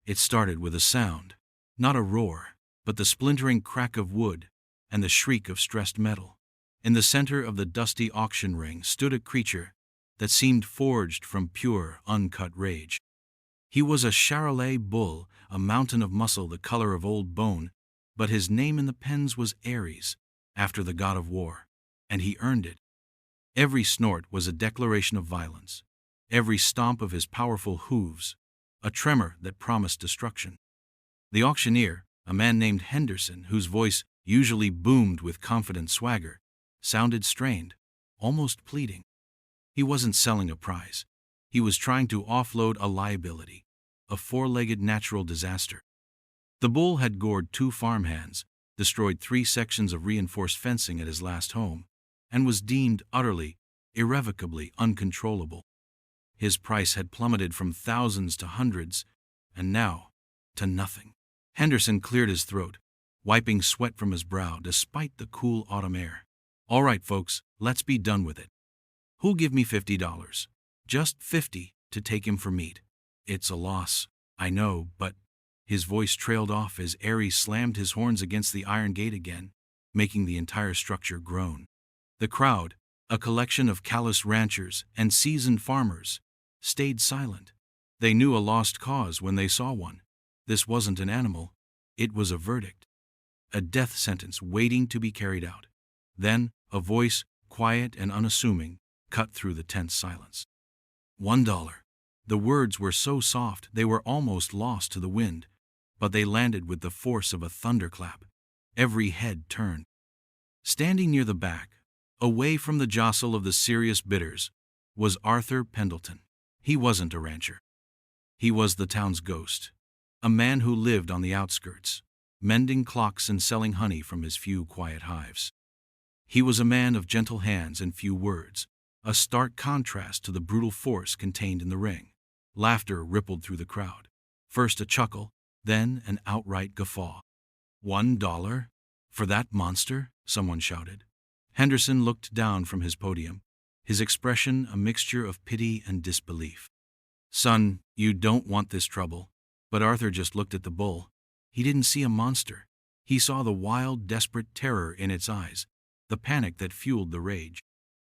It started with a sound, not a roar, but the splintering crack of wood and the shriek of stressed metal. In the center of the dusty auction ring stood a creature that seemed forged from pure, uncut rage. He was a Charolais bull, a mountain of muscle the color of old bone, but his name in the pens was Ares, after the god of war, and he earned it. Every snort was a declaration of violence, every stomp of his powerful hooves, a tremor that promised destruction. The auctioneer, a man named Henderson, whose voice usually boomed with confident swagger, sounded strained, almost pleading. He wasn't selling a prize. He was trying to offload a liability, a four-legged natural disaster. The bull had gored 2 farmhands, destroyed 3 sections of reinforced fencing at his last home, and was deemed utterly, irrevocably uncontrollable. His price had plummeted from thousands to hundreds, and now to nothing. Henderson cleared his throat, wiping sweat from his brow despite the cool autumn air. "All right, folks, let's be done with it. Who'll give me $50? Just 50 to take him for meat. It's a loss, I know, but..." His voice trailed off as Ares slammed his horns against the iron gate again, making the entire structure groan. The crowd, a collection of callous ranchers and seasoned farmers, stayed silent. They knew a lost cause when they saw one. This wasn't an animal, it was a verdict. A death sentence waiting to be carried out. Then, a voice, quiet and unassuming, cut through the tense silence. $1. The words were so soft they were almost lost to the wind, but they landed with the force of a thunderclap. Every head turned. Standing near the back, away from the jostle of the serious bidders, was Arthur Pendleton. He wasn't a rancher. He was the town's ghost, a man who lived on the outskirts, mending clocks and selling honey from his few quiet hives. He was a man of gentle hands and few words, a stark contrast to the brutal force contained in the ring. Laughter rippled through the crowd. First a chuckle, then an outright guffaw. $1? For that monster? Someone shouted. Henderson looked down from his podium, his expression a mixture of pity and disbelief. "Son, you don't want this trouble." But Arthur just looked at the bull. He didn't see a monster. He saw the wild, desperate terror in its eyes, the panic that fueled the rage.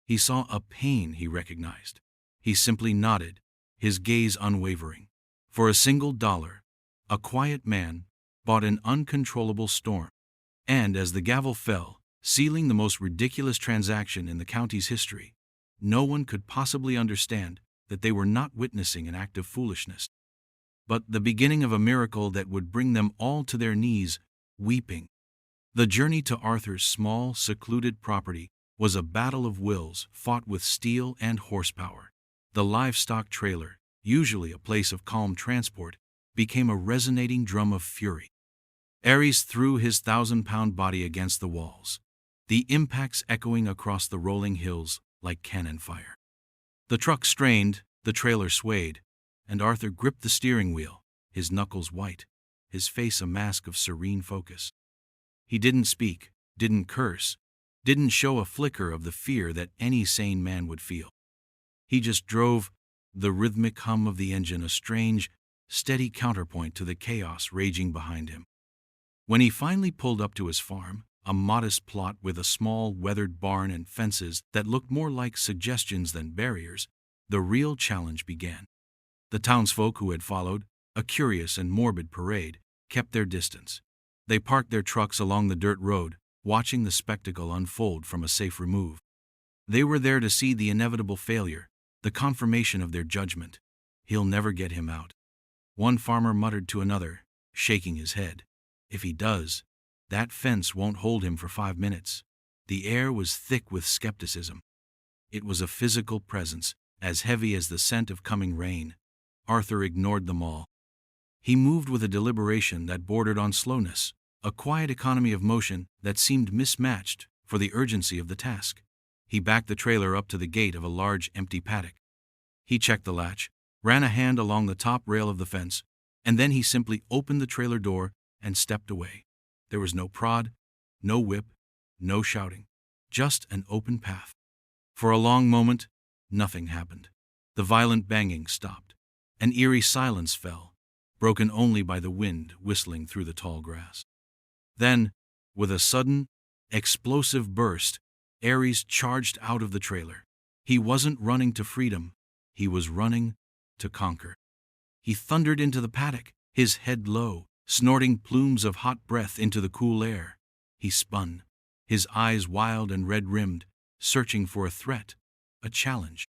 He saw a pain he recognized. He simply nodded, his gaze unwavering. For a single dollar, a quiet man bought an uncontrollable storm. And as the gavel fell, sealing the most ridiculous transaction in the county's history, no one could possibly understand that they were not witnessing an act of foolishness, but the beginning of a miracle that would bring them all to their knees, weeping. The journey to Arthur's small, secluded property was a battle of wills fought with steel and horsepower. The livestock trailer, usually a place of calm transport, became a resonating drum of fury. Ares threw his 1,000-pound body against the walls, the impacts echoing across the rolling hills like cannon fire. The truck strained, the trailer swayed, and Arthur gripped the steering wheel, his knuckles white, his face a mask of serene focus. He didn't speak, didn't curse, didn't show a flicker of the fear that any sane man would feel. He just drove, the rhythmic hum of the engine a strange, steady counterpoint to the chaos raging behind him. When he finally pulled up to his farm, a modest plot with a small, weathered barn and fences that looked more like suggestions than barriers, the real challenge began. The townsfolk who had followed, a curious and morbid parade, kept their distance. They parked their trucks along the dirt road, watching the spectacle unfold from a safe remove. They were there to see the inevitable failure, the confirmation of their judgment. "He'll never get him out," one farmer muttered to another, shaking his head. "If he does, that fence won't hold him for 5 minutes." The air was thick with skepticism. It was a physical presence, as heavy as the scent of coming rain. Arthur ignored them all. He moved with a deliberation that bordered on slowness, a quiet economy of motion that seemed mismatched for the urgency of the task. He backed the trailer up to the gate of a large empty paddock. He checked the latch, ran a hand along the top rail of the fence, and then he simply opened the trailer door and stepped away. There was no prod, no whip, no shouting, just an open path. For a long moment, nothing happened. The violent banging stopped. An eerie silence fell, broken only by the wind whistling through the tall grass. Then, with a sudden, explosive burst, Ares charged out of the trailer. He wasn't running to freedom, he was running to conquer. He thundered into the paddock, his head low, snorting plumes of hot breath into the cool air. He spun, his eyes wild and red-rimmed, searching for a threat, a challenge.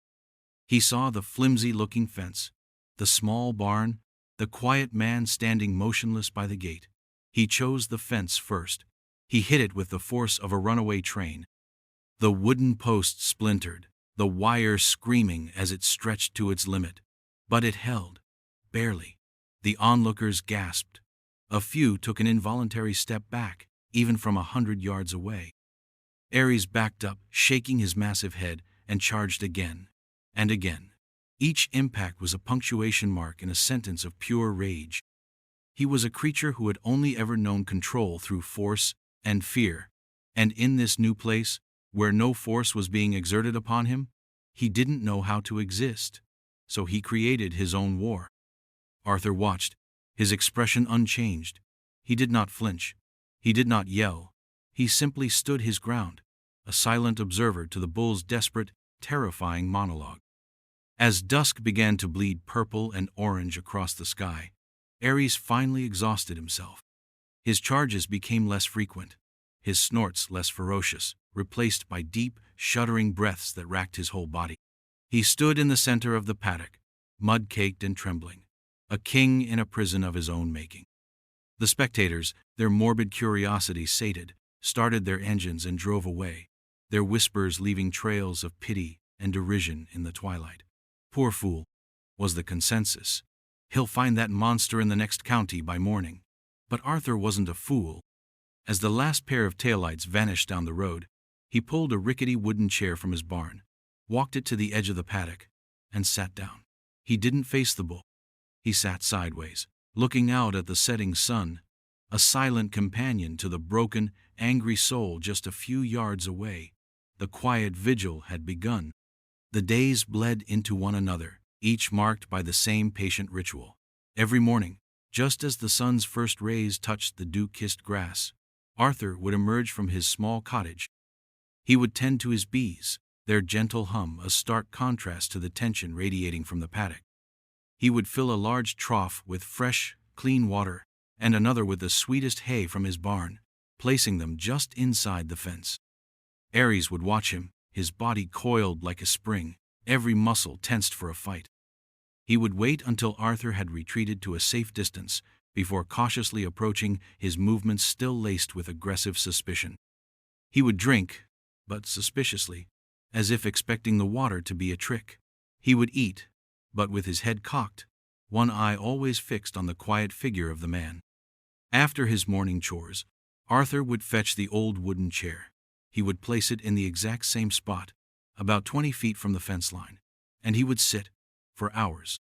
He saw the flimsy-looking fence, the small barn, the quiet man standing motionless by the gate. He chose the fence first. He hit it with the force of a runaway train. The wooden post splintered, the wire screaming as it stretched to its limit. But it held, barely. The onlookers gasped. A few took an involuntary step back, even from 100 yards away. Ares backed up, shaking his massive head, and charged again and again. Each impact was a punctuation mark in a sentence of pure rage. He was a creature who had only ever known control through force and fear, and in this new place, where no force was being exerted upon him, he didn't know how to exist. So he created his own war. Arthur watched, his expression unchanged. He did not flinch. He did not yell. He simply stood his ground, a silent observer to the bull's desperate, terrifying monologue. As dusk began to bleed purple and orange across the sky, Ares finally exhausted himself. His charges became less frequent, his snorts less ferocious, replaced by deep, shuddering breaths that racked his whole body. He stood in the center of the paddock, mud-caked and trembling, a king in a prison of his own making. The spectators, their morbid curiosity sated, started their engines and drove away, their whispers leaving trails of pity and derision in the twilight. "Poor fool," was the consensus. "He'll find that monster in the next county by morning." But Arthur wasn't a fool. As the last pair of taillights vanished down the road, he pulled a rickety wooden chair from his barn, walked it to the edge of the paddock, and sat down. He didn't face the bull. He sat sideways, looking out at the setting sun, a silent companion to the broken, angry soul just a few yards away. The quiet vigil had begun. The days bled into one another, each marked by the same patient ritual. Every morning, just as the sun's first rays touched the dew-kissed grass, Arthur would emerge from his small cottage. He would tend to his bees, their gentle hum a stark contrast to the tension radiating from the paddock. He would fill a large trough with fresh, clean water, and another with the sweetest hay from his barn, placing them just inside the fence. Ares would watch him, his body coiled like a spring, every muscle tensed for a fight. He would wait until Arthur had retreated to a safe distance before cautiously approaching, his movements still laced with aggressive suspicion. He would drink, but suspiciously, as if expecting the water to be a trick. He would eat, but with his head cocked, one eye always fixed on the quiet figure of the man. After his morning chores, Arthur would fetch the old wooden chair. He would place it in the exact same spot, about 20 feet from the fence line, and he would sit, for hours.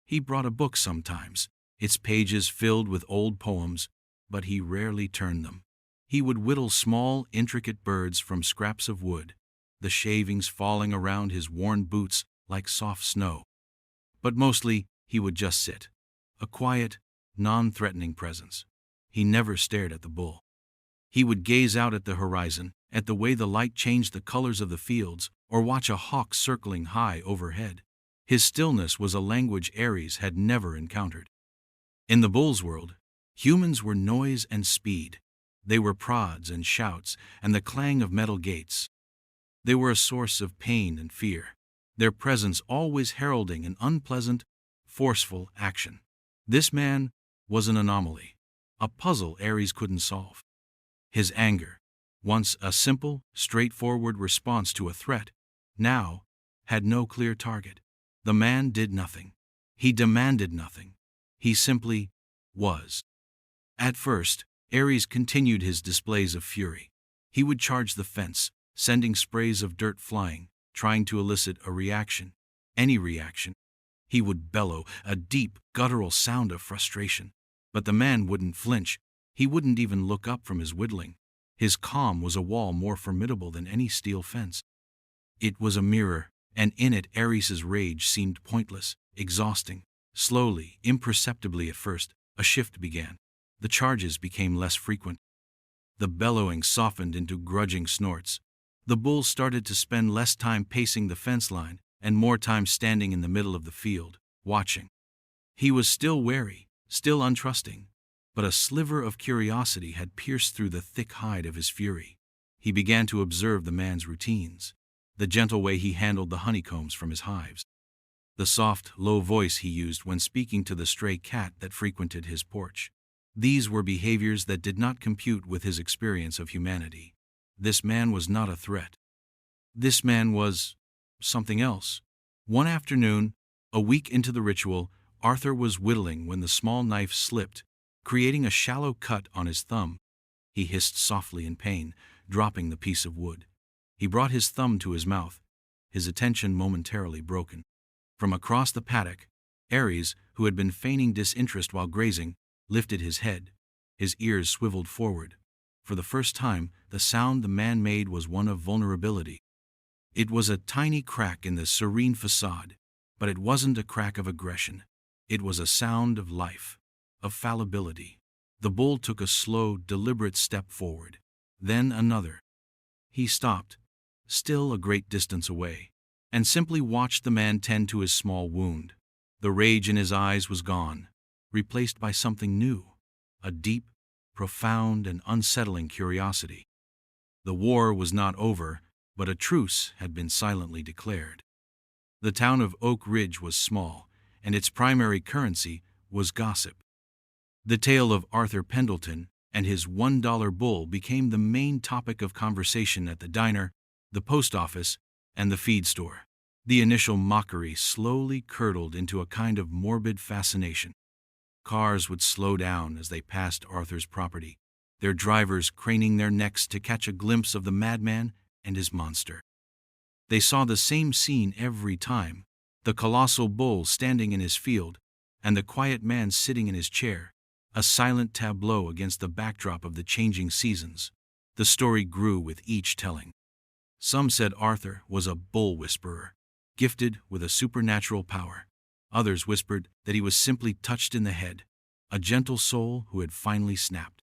He brought a book sometimes, its pages filled with old poems, but he rarely turned them. He would whittle small, intricate birds from scraps of wood, the shavings falling around his worn boots like soft snow. But mostly, he would just sit, a quiet, non-threatening presence. He never stared at the bull. He would gaze out at the horizon, at the way the light changed the colors of the fields, or watch a hawk circling high overhead. His stillness was a language Ares had never encountered. In the bull's world, humans were noise and speed. They were prods and shouts and the clang of metal gates. They were a source of pain and fear, their presence always heralding an unpleasant, forceful action. This man was an anomaly, a puzzle Ares couldn't solve. His anger, once a simple, straightforward response to a threat, now had no clear target. The man did nothing. He demanded nothing. He simply was. At first, Ares continued his displays of fury. He would charge the fence, sending sprays of dirt flying, trying to elicit a reaction, any reaction. He would bellow, a deep, guttural sound of frustration. But the man wouldn't flinch. He wouldn't even look up from his whittling. His calm was a wall more formidable than any steel fence. It was a mirror, and in it Ares's rage seemed pointless, exhausting, Slowly, imperceptibly at first, a shift began. The charges became less frequent. The bellowing softened into grudging snorts. The bull started to spend less time pacing the fence line and more time standing in the middle of the field, watching. He was still wary, still untrusting, but a sliver of curiosity had pierced through the thick hide of his fury. He began to observe the man's routines, the gentle way he handled the honeycombs from his hives, the soft, low voice he used when speaking to the stray cat that frequented his porch. These were behaviors that did not compute with his experience of humanity. This man was not a threat. This man was something else. One afternoon, a week into the ritual, Arthur was whittling when the small knife slipped, creating a shallow cut on his thumb. He hissed softly in pain, dropping the piece of wood. He brought his thumb to his mouth, his attention momentarily broken. From across the paddock, Aries, who had been feigning disinterest while grazing, lifted his head. His ears swiveled forward. For the first time, the sound the man made was one of vulnerability. It was a tiny crack in the serene facade, but it wasn't a crack of aggression. It was a sound of life, of fallibility. The bull took a slow, deliberate step forward, then another. He stopped, still a great distance away, and simply watched the man tend to his small wound. The rage in his eyes was gone, replaced by something new, a deep, profound, and unsettling curiosity. The war was not over, but a truce had been silently declared. The town of Oak Ridge was small, and its primary currency was gossip. The tale of Arthur Pendleton and his $1 bull became the main topic of conversation at the diner, the post office, and the feed store. The initial mockery slowly curdled into a kind of morbid fascination. Cars would slow down as they passed Arthur's property, their drivers craning their necks to catch a glimpse of the madman and his monster. They saw the same scene every time, the colossal bull standing in his field, and the quiet man sitting in his chair, a silent tableau against the backdrop of the changing seasons. The story grew with each telling. Some said Arthur was a bull whisperer, gifted with a supernatural power. Others whispered that he was simply touched in the head, a gentle soul who had finally snapped.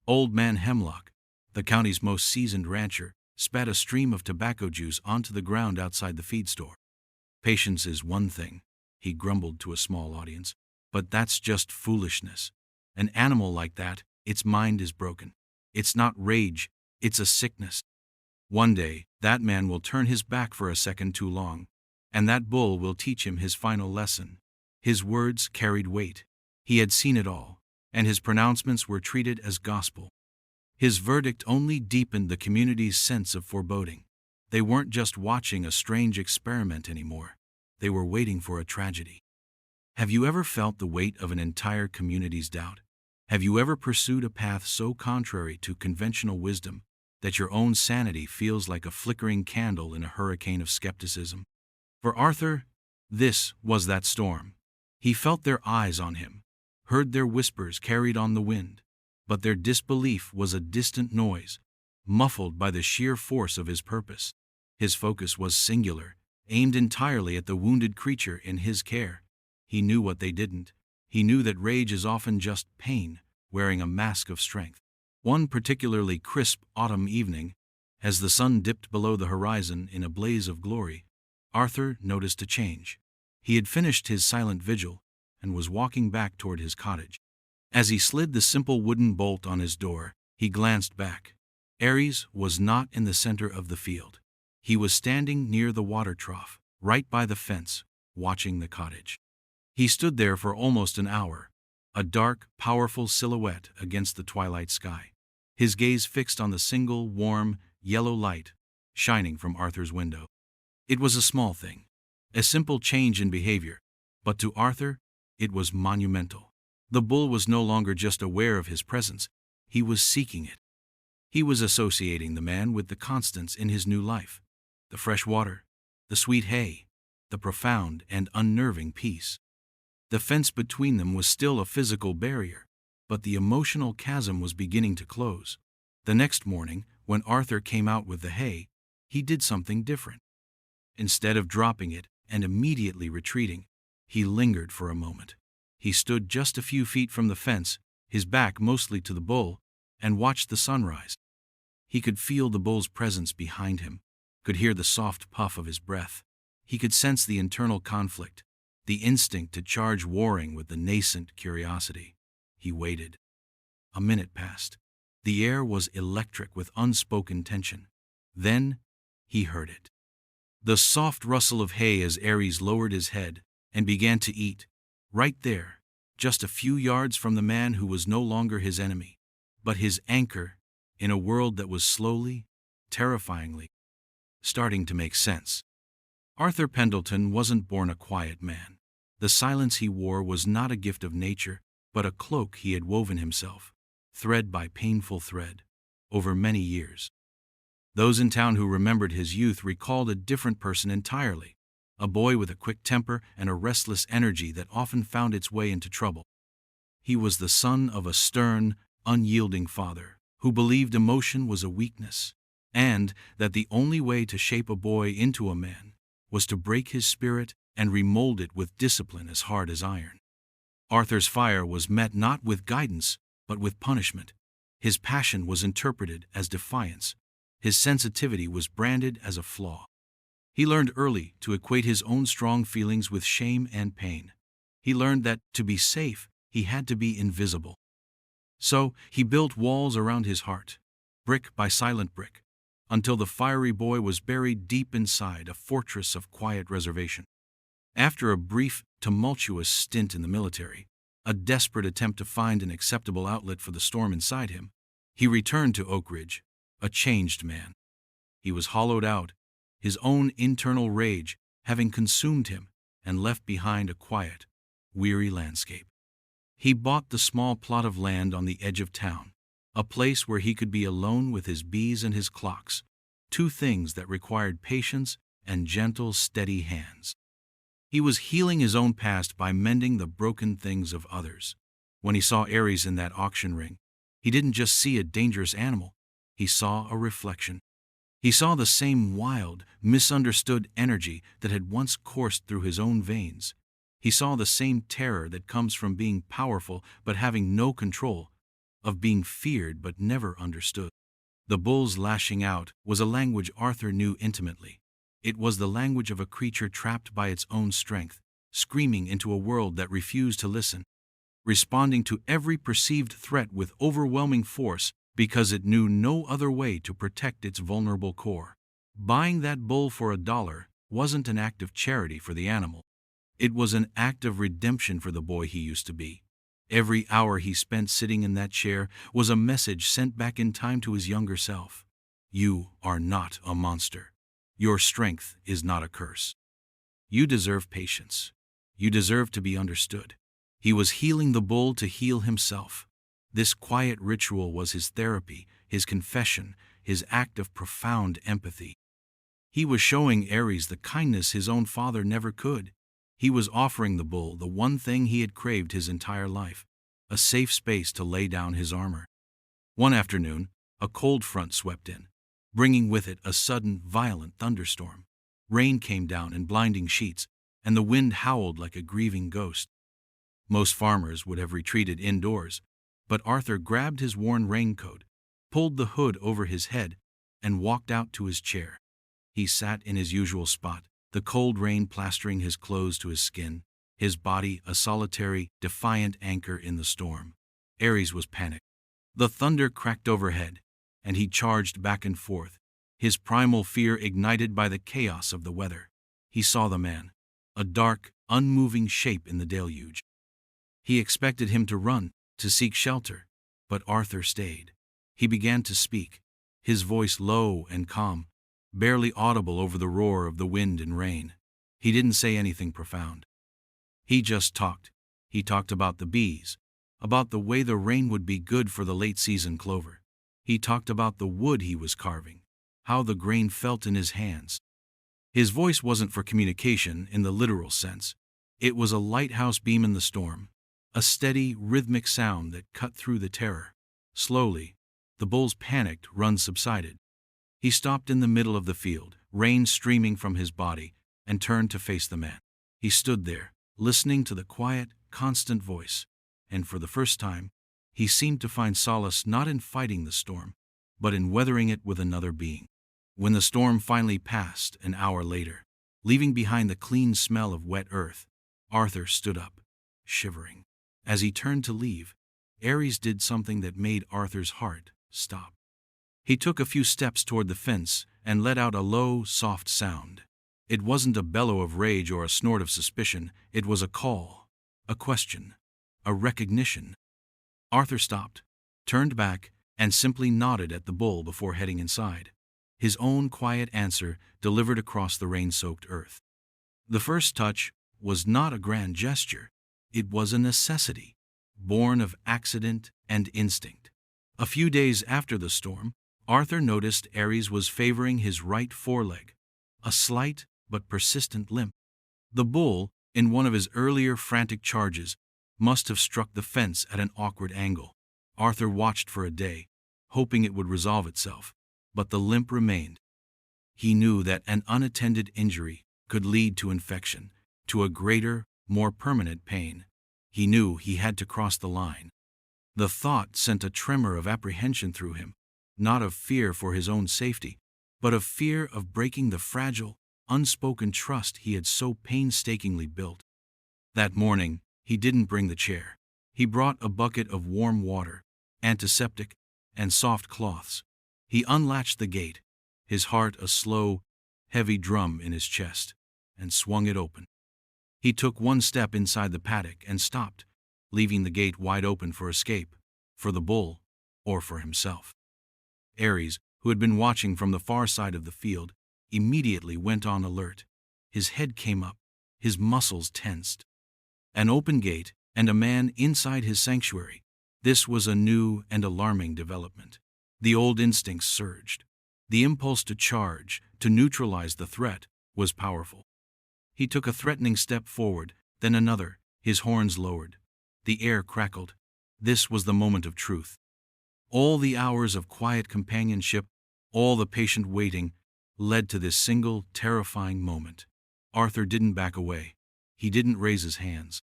Old Man Hemlock, the county's most seasoned rancher, spat a stream of tobacco juice onto the ground outside the feed store. "Patience is one thing," he grumbled to a small audience, "but that's just foolishness. An animal like that, its mind is broken. It's not rage, it's a sickness. One day, that man will turn his back for a second too long, and that bull will teach him his final lesson." His words carried weight. He had seen it all, and his pronouncements were treated as gospel. His verdict only deepened the community's sense of foreboding. They weren't just watching a strange experiment anymore. They were waiting for a tragedy. Have you ever felt the weight of an entire community's doubt? Have you ever pursued a path so contrary to conventional wisdom that your own sanity feels like a flickering candle in a hurricane of skepticism? For Arthur, this was that storm. He felt their eyes on him, heard their whispers carried on the wind, but their disbelief was a distant noise, muffled by the sheer force of his purpose. His focus was singular, aimed entirely at the wounded creature in his care. He knew what they didn't. He knew that rage is often just pain, wearing a mask of strength. One particularly crisp autumn evening, as the sun dipped below the horizon in a blaze of glory, Arthur noticed a change. He had finished his silent vigil and was walking back toward his cottage. As he slid the simple wooden bolt on his door, he glanced back. Aries was not in the center of the field. He was standing near the water trough, right by the fence, watching the cottage. He stood there for almost an hour, a dark, powerful silhouette against the twilight sky, his gaze fixed on the single, warm, yellow light shining from Arthur's window. It was a small thing, a simple change in behavior, but to Arthur, it was monumental. The bull was no longer just aware of his presence, he was seeking it. He was associating the man with the constants in his new life, the fresh water, the sweet hay, the profound and unnerving peace. The fence between them was still a physical barrier, but the emotional chasm was beginning to close. The next morning, when Arthur came out with the hay, he did something different. Instead of dropping it and immediately retreating, He lingered for a moment. He stood just a few feet from the fence, his back mostly to the bull, and watched the sunrise. He could feel the bull's presence behind him, could hear the soft puff of his breath. He could sense the internal conflict, the instinct to charge warring with the nascent curiosity. He waited. A minute passed. The air was electric with unspoken tension. Then he heard it. The soft rustle of hay as Ares lowered his head and began to eat, right there, just a few yards from the man who was no longer his enemy, but his anchor in a world that was slowly, terrifyingly, starting to make sense. Arthur Pendleton wasn't born a quiet man. The silence he wore was not a gift of nature, but a cloak he had woven himself, thread by painful thread, over many years. Those in town who remembered his youth recalled a different person entirely, a boy with a quick temper and a restless energy that often found its way into trouble. He was the son of a stern, unyielding father, who believed emotion was a weakness, and that the only way to shape a boy into a man was to break his spirit and remold it with discipline as hard as iron. Arthur's fire was met not with guidance, but with punishment. His passion was interpreted as defiance. His sensitivity was branded as a flaw. He learned early to equate his own strong feelings with shame and pain. He learned that, to be safe, he had to be invisible. So, he built walls around his heart, brick by silent brick, until the fiery boy was buried deep inside a fortress of quiet reservation. After a brief, tumultuous stint in the military, a desperate attempt to find an acceptable outlet for the storm inside him, he returned to Oak Ridge, a changed man. He was hollowed out, his own internal rage having consumed him and left behind a quiet, weary landscape. He bought the small plot of land on the edge of town, a place where he could be alone with his bees and his clocks, two things that required patience and gentle, steady hands. He was healing his own past by mending the broken things of others. When he saw Ares in that auction ring, he didn't just see a dangerous animal, he saw a reflection. He saw the same wild, misunderstood energy that had once coursed through his own veins. He saw the same terror that comes from being powerful but having no control, of being feared but never understood. The bull's lashing out was a language Arthur knew intimately. It was the language of a creature trapped by its own strength, screaming into a world that refused to listen, responding to every perceived threat with overwhelming force because it knew no other way to protect its vulnerable core. Buying that bull for $1 wasn't an act of charity for the animal. It was an act of redemption for the boy he used to be. Every hour he spent sitting in that chair was a message sent back in time to his younger self. You are not a monster. Your strength is not a curse. You deserve patience. You deserve to be understood. He was healing the bull to heal himself. This quiet ritual was his therapy, his confession, his act of profound empathy. He was showing Ares the kindness his own father never could. He was offering the bull the one thing he had craved his entire life, a safe space to lay down his armor. One afternoon, a cold front swept in, bringing with it a sudden, violent thunderstorm. Rain came down in blinding sheets, and the wind howled like a grieving ghost. Most farmers would have retreated indoors, but Arthur grabbed his worn raincoat, pulled the hood over his head, and walked out to his chair. He sat in his usual spot, the cold rain plastering his clothes to his skin, his body a solitary, defiant anchor in the storm. Ares was panicked. The thunder cracked overhead, and he charged back and forth, his primal fear ignited by the chaos of the weather. He saw the man, a dark, unmoving shape in the deluge. He expected him to run, to seek shelter, but Arthur stayed. He began to speak, his voice low and calm, barely audible over the roar of the wind and rain. He didn't say anything profound. He just talked. He talked about the bees, about the way the rain would be good for the late-season clover. He talked about the wood he was carving, how the grain felt in his hands. His voice wasn't for communication in the literal sense. It was a lighthouse beam in the storm, a steady, rhythmic sound that cut through the terror. Slowly, the bull's panicked run subsided. He stopped in the middle of the field, rain streaming from his body, and turned to face the man. He stood there, listening to the quiet, constant voice, and for the first time, he seemed to find solace not in fighting the storm, but in weathering it with another being. When the storm finally passed an hour later, leaving behind the clean smell of wet earth, Arthur stood up, shivering. As he turned to leave, Ares did something that made Arthur's heart stop. He took a few steps toward the fence and let out a low, soft sound. It wasn't a bellow of rage or a snort of suspicion, it was a call, a question, a recognition. Arthur stopped, turned back, and simply nodded at the bull before heading inside, his own quiet answer delivered across the rain-soaked earth. The first touch was not a grand gesture, it was a necessity, born of accident and instinct. A few days after the storm, Arthur noticed Ares was favoring his right foreleg, a slight but persistent limp. The bull, in one of his earlier frantic charges, must have struck the fence at an awkward angle. Arthur watched for a day, hoping it would resolve itself, but the limp remained. He knew that an unattended injury could lead to infection, to a greater, more permanent pain. He knew he had to cross the line. The thought sent a tremor of apprehension through him, not of fear for his own safety, but of fear of breaking the fragile, unspoken trust he had so painstakingly built. That morning, he didn't bring the chair. He brought a bucket of warm water, antiseptic, and soft cloths. He unlatched the gate, his heart a slow, heavy drum in his chest, and swung it open. He took one step inside the paddock and stopped, leaving the gate wide open for escape, for the bull, or for himself. Ares, who had been watching from the far side of the field, immediately went on alert. His head came up, his muscles tensed. An open gate, and a man inside his sanctuary. This was a new and alarming development. The old instincts surged. The impulse to charge, to neutralize the threat, was powerful. He took a threatening step forward, then another, his horns lowered. The air crackled. This was the moment of truth. All the hours of quiet companionship, all the patient waiting, led to this single, terrifying moment. Arthur didn't back away. He didn't raise his hands.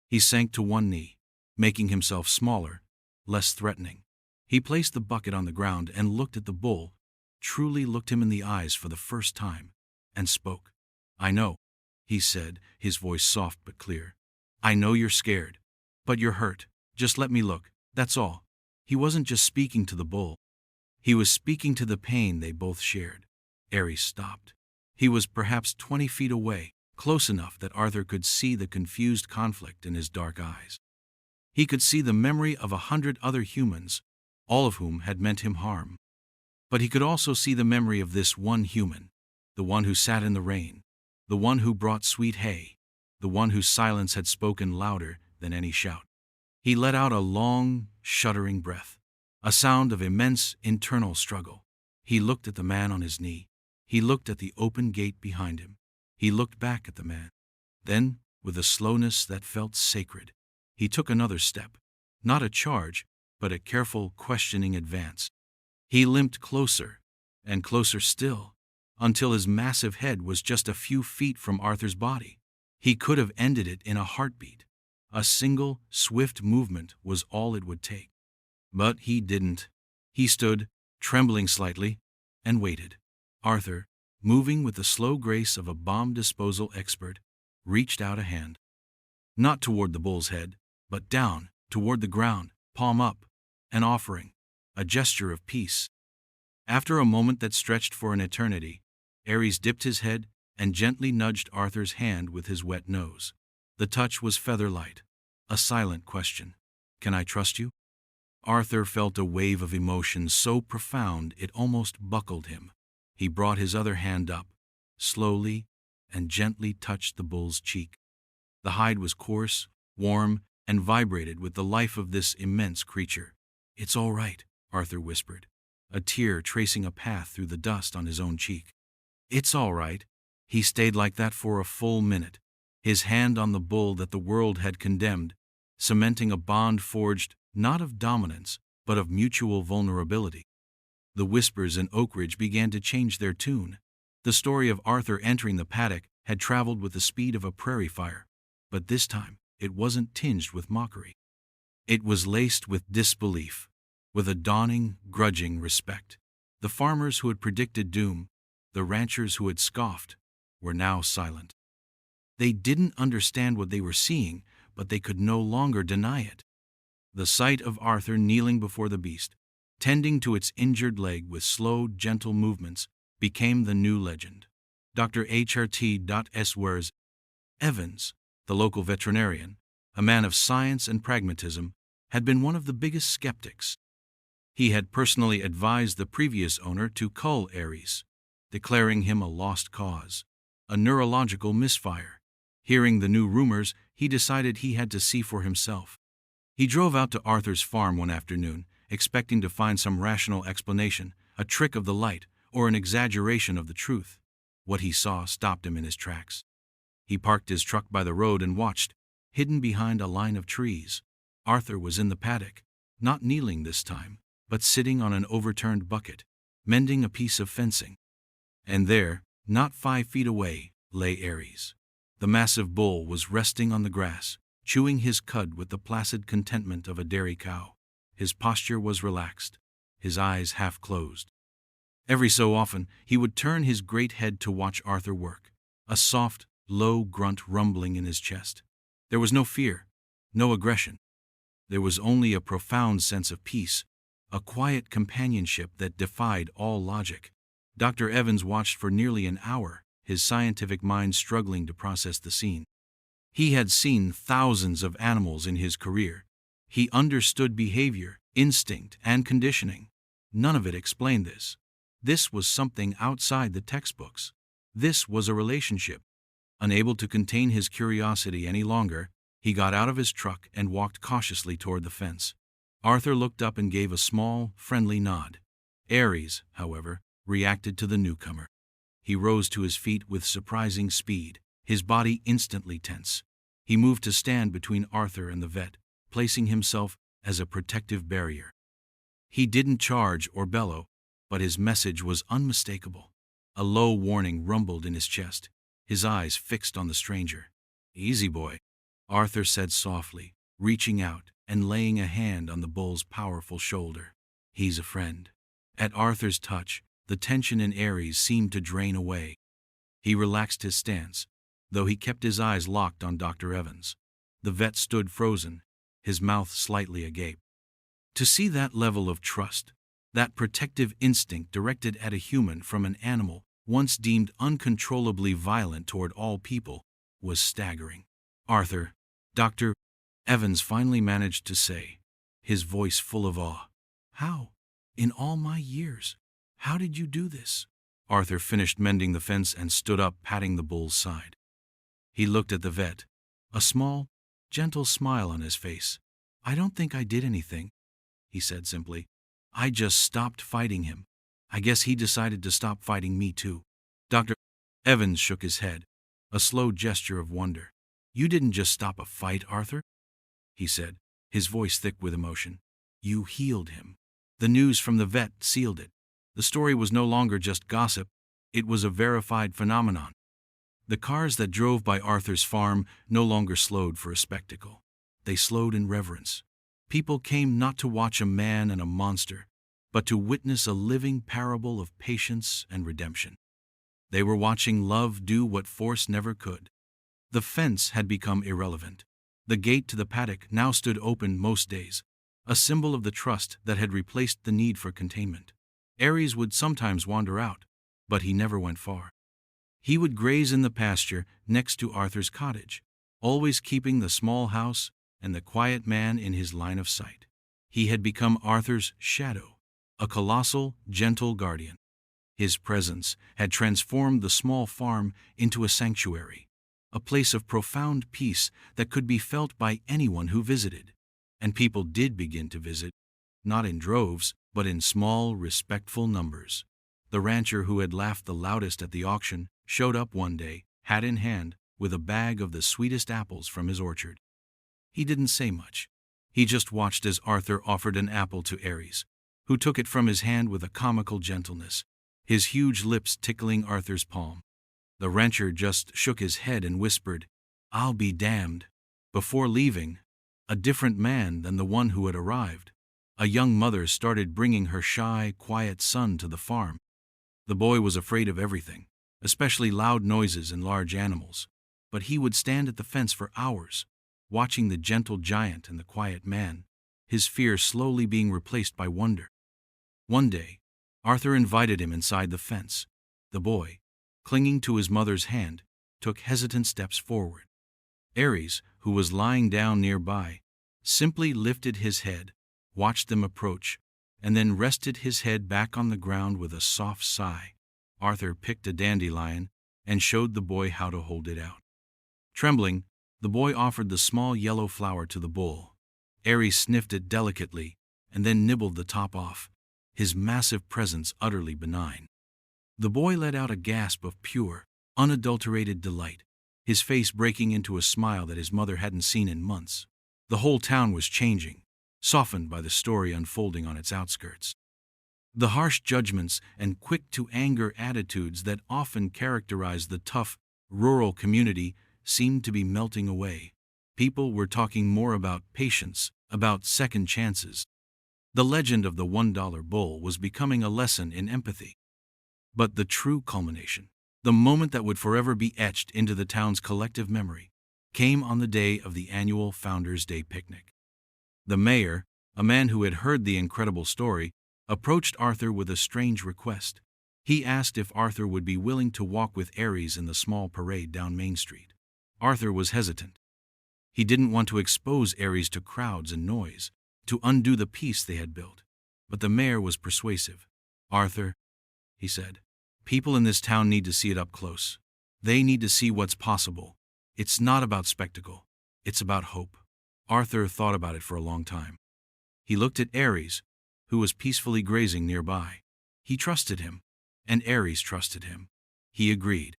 He sank to one knee, making himself smaller, less threatening. He placed the bucket on the ground and looked at the bull, truly looked him in the eyes for the first time, and spoke. "I know," he said, his voice soft but clear. "I know you're scared, but you're hurt. Just let me look, that's all." He wasn't just speaking to the bull. He was speaking to the pain they both shared. Ares stopped. He was perhaps 20 feet away, close enough that Arthur could see the confused conflict in his dark eyes. He could see the memory of 100 other humans, all of whom had meant him harm. But he could also see the memory of this one human, the one who sat in the rain, the one who brought sweet hay, the one whose silence had spoken louder than any shout. He let out a long, shuddering breath, a sound of immense internal struggle. He looked at the man on his knee. He looked at the open gate behind him. He looked back at the man. Then, with a slowness that felt sacred, he took another step, not a charge, but a careful, questioning advance. He limped closer, and closer still, until his massive head was just a few feet from Arthur's body. He could have ended it in a heartbeat. A single, swift movement was all it would take. But he didn't. He stood, trembling slightly, and waited. Arthur, moving with the slow grace of a bomb disposal expert, reached out a hand. Not toward the bull's head, but down, toward the ground, palm up, an offering, a gesture of peace. After a moment that stretched for an eternity, Ares dipped his head and gently nudged Arthur's hand with his wet nose. The touch was feather-light, a silent question. "Can I trust you?" Arthur felt a wave of emotion so profound it almost buckled him. He brought his other hand up, slowly and gently touched the bull's cheek. The hide was coarse, warm, and vibrated with the life of this immense creature. "It's all right," Arthur whispered, a tear tracing a path through the dust on his own cheek. "It's all right." He stayed like that for a full minute, his hand on the bull that the world had condemned, cementing a bond forged not of dominance, but of mutual vulnerability. The whispers in Oak Ridge began to change their tune. The story of Arthur entering the paddock had traveled with the speed of a prairie fire. But this time, it wasn't tinged with mockery. It was laced with disbelief, with a dawning, grudging respect. The farmers who had predicted doom, the ranchers who had scoffed, were now silent. They didn't understand what they were seeing, but they could no longer deny it. The sight of Arthur kneeling before the beast, tending to its injured leg with slow, gentle movements, became the new legend. Dr. H.R.T. Evans, the local veterinarian, a man of science and pragmatism, had been one of the biggest skeptics. He had personally advised the previous owner to cull Aries, declaring him a lost cause, a neurological misfire. Hearing the new rumors, he decided he had to see for himself. He drove out to Arthur's farm one afternoon, expecting to find some rational explanation, a trick of the light, or an exaggeration of the truth. What he saw stopped him in his tracks. He parked his truck by the road and watched, hidden behind a line of trees. Arthur was in the paddock, not kneeling this time, but sitting on an overturned bucket, mending a piece of fencing. And there, not 5 feet away, lay Aries. The massive bull was resting on the grass, chewing his cud with the placid contentment of a dairy cow. His posture was relaxed, his eyes half closed. Every so often, he would turn his great head to watch Arthur work, a soft, low grunt rumbling in his chest. There was no fear, no aggression. There was only a profound sense of peace, a quiet companionship that defied all logic. Dr. Evans watched for nearly an hour, his scientific mind struggling to process the scene. He had seen thousands of animals in his career. He understood behavior, instinct, and conditioning. None of it explained this. This was something outside the textbooks. This was a relationship. Unable to contain his curiosity any longer, he got out of his truck and walked cautiously toward the fence. Arthur looked up and gave a small, friendly nod. Aries, however, reacted to the newcomer. He rose to his feet with surprising speed, his body instantly tense. He moved to stand between Arthur and the vet, placing himself as a protective barrier. He didn't charge or bellow, but his message was unmistakable. A low warning rumbled in his chest, his eyes fixed on the stranger. "Easy, boy," Arthur said softly, reaching out and laying a hand on the bull's powerful shoulder. "He's a friend." At Arthur's touch, the tension in Aries seemed to drain away. He relaxed his stance, though he kept his eyes locked on Dr. Evans. The vet stood frozen, his mouth slightly agape. To see that level of trust, that protective instinct directed at a human from an animal once deemed uncontrollably violent toward all people, was staggering. "Arthur," Dr. Evans finally managed to say, his voice full of awe. "How? In all my years, how did you do this?" Arthur finished mending the fence and stood up, patting the bull's side. He looked at the vet, a small, gentle smile on his face. "I don't think I did anything," he said simply. "I just stopped fighting him. I guess he decided to stop fighting me too." Dr. Evans shook his head, a slow gesture of wonder. "You didn't just stop a fight, Arthur," he said, his voice thick with emotion. "You healed him." The news from the vet sealed it. The story was no longer just gossip, it was a verified phenomenon. The cars that drove by Arthur's farm no longer slowed for a spectacle. They slowed in reverence. People came not to watch a man and a monster, but to witness a living parable of patience and redemption. They were watching love do what force never could. The fence had become irrelevant. The gate to the paddock now stood open most days, a symbol of the trust that had replaced the need for containment. Aries would sometimes wander out, but he never went far. He would graze in the pasture next to Arthur's cottage, always keeping the small house and the quiet man in his line of sight. He had become Arthur's shadow, a colossal, gentle guardian. His presence had transformed the small farm into a sanctuary, a place of profound peace that could be felt by anyone who visited. And people did begin to visit, not in droves, but in small, respectful numbers. The rancher who had laughed the loudest at the auction showed up one day, hat in hand, with a bag of the sweetest apples from his orchard. He didn't say much. He just watched as Arthur offered an apple to Aries, who took it from his hand with a comical gentleness, his huge lips tickling Arthur's palm. The rancher just shook his head and whispered, "I'll be damned." Before leaving, a different man than the one who had arrived. A young mother started bringing her shy, quiet son to the farm. The boy was afraid of everything, especially loud noises and large animals. But he would stand at the fence for hours, watching the gentle giant and the quiet man, his fear slowly being replaced by wonder. One day, Arthur invited him inside the fence. The boy, clinging to his mother's hand, took hesitant steps forward. Aries, who was lying down nearby, simply lifted his head, watched them approach, and then rested his head back on the ground with a soft sigh. Arthur picked a dandelion and showed the boy how to hold it out. Trembling, the boy offered the small yellow flower to the bull. Aries sniffed it delicately and then nibbled the top off, his massive presence utterly benign. The boy let out a gasp of pure, unadulterated delight, his face breaking into a smile that his mother hadn't seen in months. The whole town was changing, softened by the story unfolding on its outskirts. The harsh judgments and quick-to-anger attitudes that often characterize the tough, rural community seemed to be melting away. People were talking more about patience, about second chances. The legend of the $1 bull was becoming a lesson in empathy. But the true culmination, the moment that would forever be etched into the town's collective memory, came on the day of the annual Founders' Day picnic. The mayor, a man who had heard the incredible story, approached Arthur with a strange request. He asked if Arthur would be willing to walk with Aries in the small parade down Main Street. Arthur was hesitant. He didn't want to expose Aries to crowds and noise, to undo the peace they had built. But the mayor was persuasive. "Arthur," he said, "people in this town need to see it up close. They need to see what's possible. It's not about spectacle. It's about hope." Arthur thought about it for a long time. He looked at Aries, who was peacefully grazing nearby. He trusted him, and Aries trusted him. He agreed.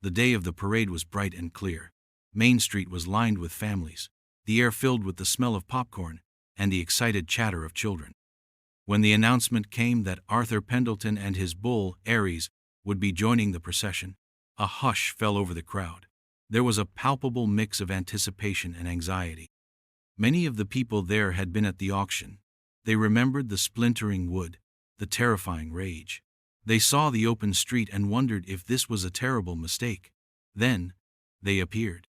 The day of the parade was bright and clear. Main Street was lined with families, the air filled with the smell of popcorn and the excited chatter of children. When the announcement came that Arthur Pendleton and his bull, Aries, would be joining the procession, a hush fell over the crowd. There was a palpable mix of anticipation and anxiety. Many of the people there had been at the auction. They remembered the splintering wood, the terrifying rage. They saw the open street and wondered if this was a terrible mistake. Then, they appeared.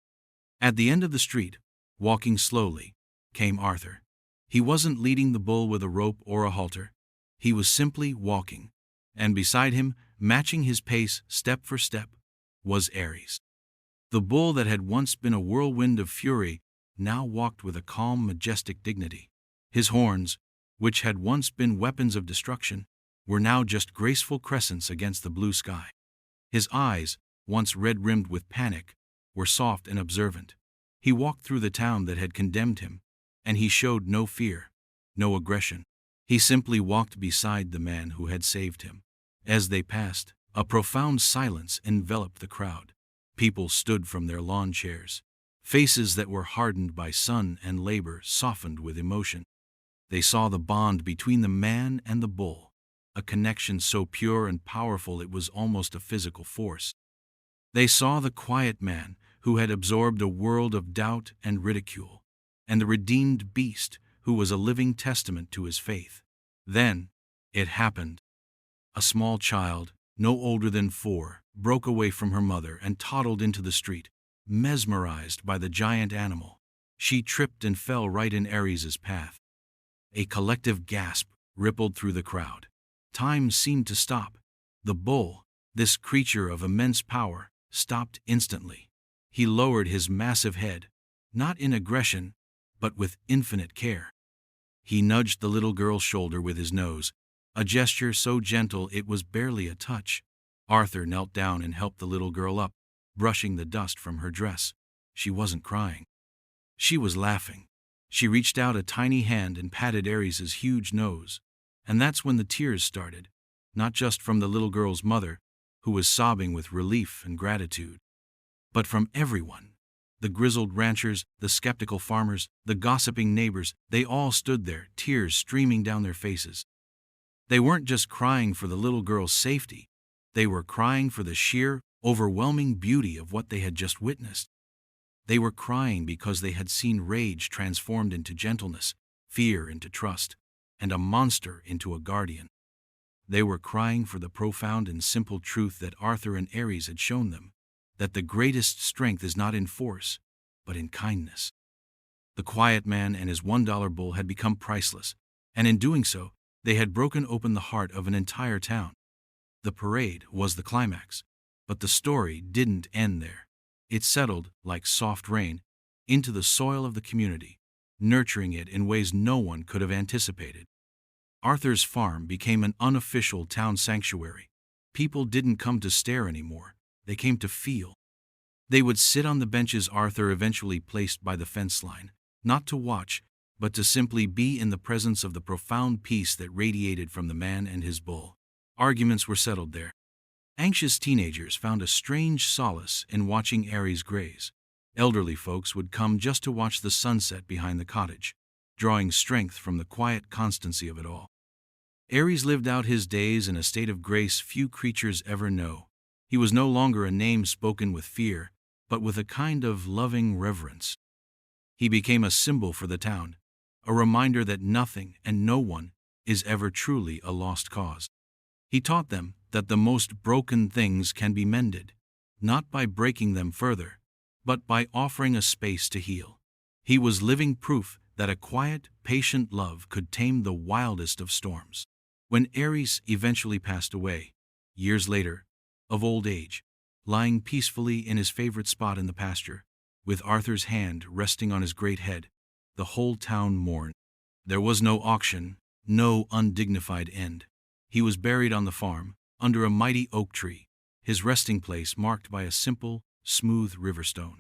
At the end of the street, walking slowly, came Arthur. He wasn't leading the bull with a rope or a halter. He was simply walking. And beside him, matching his pace step for step, was Aries. The bull that had once been a whirlwind of fury now walked with a calm, majestic dignity. His horns, which had once been weapons of destruction, were now just graceful crescents against the blue sky. His eyes, once red-rimmed with panic, were soft and observant. He walked through the town that had condemned him, and he showed no fear, no aggression. He simply walked beside the man who had saved him. As they passed, a profound silence enveloped the crowd. People stood from their lawn chairs. Faces that were hardened by sun and labor softened with emotion. They saw the bond between the man and the bull, a connection so pure and powerful it was almost a physical force. They saw the quiet man who had absorbed a world of doubt and ridicule, and the redeemed beast who was a living testament to his faith. Then, it happened. A small child, no older than 4, broke away from her mother and toddled into the street, mesmerized by the giant animal. She tripped and fell right in Aries' path. A collective gasp rippled through the crowd. Time seemed to stop. The bull, this creature of immense power, stopped instantly. He lowered his massive head, not in aggression, but with infinite care. He nudged the little girl's shoulder with his nose, a gesture so gentle it was barely a touch. Arthur knelt down and helped the little girl up, brushing the dust from her dress. She wasn't crying. She was laughing. She reached out a tiny hand and patted Aries' huge nose. And that's when the tears started, not just from the little girl's mother, who was sobbing with relief and gratitude, but from everyone. The grizzled ranchers, the skeptical farmers, the gossiping neighbors, they all stood there, tears streaming down their faces. They weren't just crying for the little girl's safety. They were crying for the sheer, overwhelming beauty of what they had just witnessed. They were crying because they had seen rage transformed into gentleness, fear into trust, and a monster into a guardian. They were crying for the profound and simple truth that Arthur and Ares had shown them, that the greatest strength is not in force, but in kindness. The quiet man and his $1 bull had become priceless, and in doing so, they had broken open the heart of an entire town. The parade was the climax, but the story didn't end there. It settled, like soft rain, into the soil of the community, nurturing it in ways no one could have anticipated. Arthur's farm became an unofficial town sanctuary. People didn't come to stare anymore, they came to feel. They would sit on the benches Arthur eventually placed by the fence line, not to watch, but to simply be in the presence of the profound peace that radiated from the man and his bull. Arguments were settled there. Anxious teenagers found a strange solace in watching Ares graze. Elderly folks would come just to watch the sunset behind the cottage, drawing strength from the quiet constancy of it all. Ares lived out his days in a state of grace few creatures ever know. He was no longer a name spoken with fear, but with a kind of loving reverence. He became a symbol for the town, a reminder that nothing and no one is ever truly a lost cause. He taught them that the most broken things can be mended, not by breaking them further, but by offering a space to heal. He was living proof that a quiet, patient love could tame the wildest of storms. When Ares eventually passed away, years later, of old age, lying peacefully in his favorite spot in the pasture, with Arthur's hand resting on his great head, the whole town mourned. There was no auction, no undignified end. He was buried on the farm, under a mighty oak tree, his resting place marked by a simple, smooth river stone.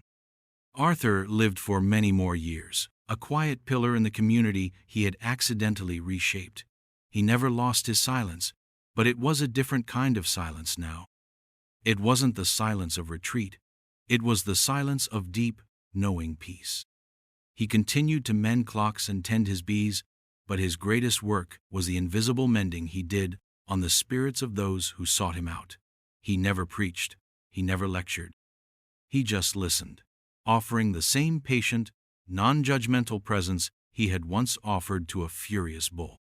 Arthur lived for many more years, a quiet pillar in the community he had accidentally reshaped. He never lost his silence, but it was a different kind of silence now. It wasn't the silence of retreat, it was the silence of deep, knowing peace. He continued to mend clocks and tend his bees, but his greatest work was the invisible mending he did on the spirits of those who sought him out. He never preached, he never lectured. He just listened, offering the same patient, non-judgmental presence he had once offered to a furious bull.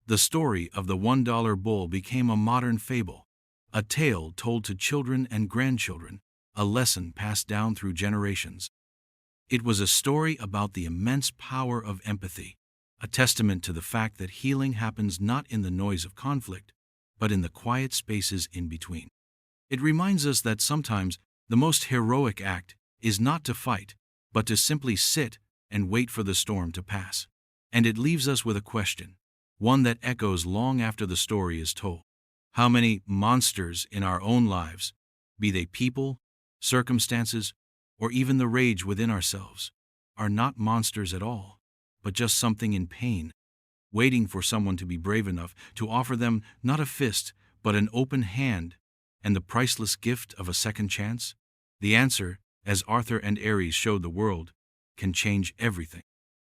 The story of the $1 bull became a modern fable, a tale told to children and grandchildren, a lesson passed down through generations. It was a story about the immense power of empathy, a testament to the fact that healing happens not in the noise of conflict, but in the quiet spaces in between. It reminds us that sometimes the most heroic act is not to fight, but to simply sit and wait for the storm to pass. And it leaves us with a question, one that echoes long after the story is told. How many monsters in our own lives, be they people, circumstances, or even the rage within ourselves, are not monsters at all, but just something in pain, waiting for someone to be brave enough to offer them not a fist, but an open hand and the priceless gift of a second chance? The answer, as Arthur and Ares showed the world, can change everything.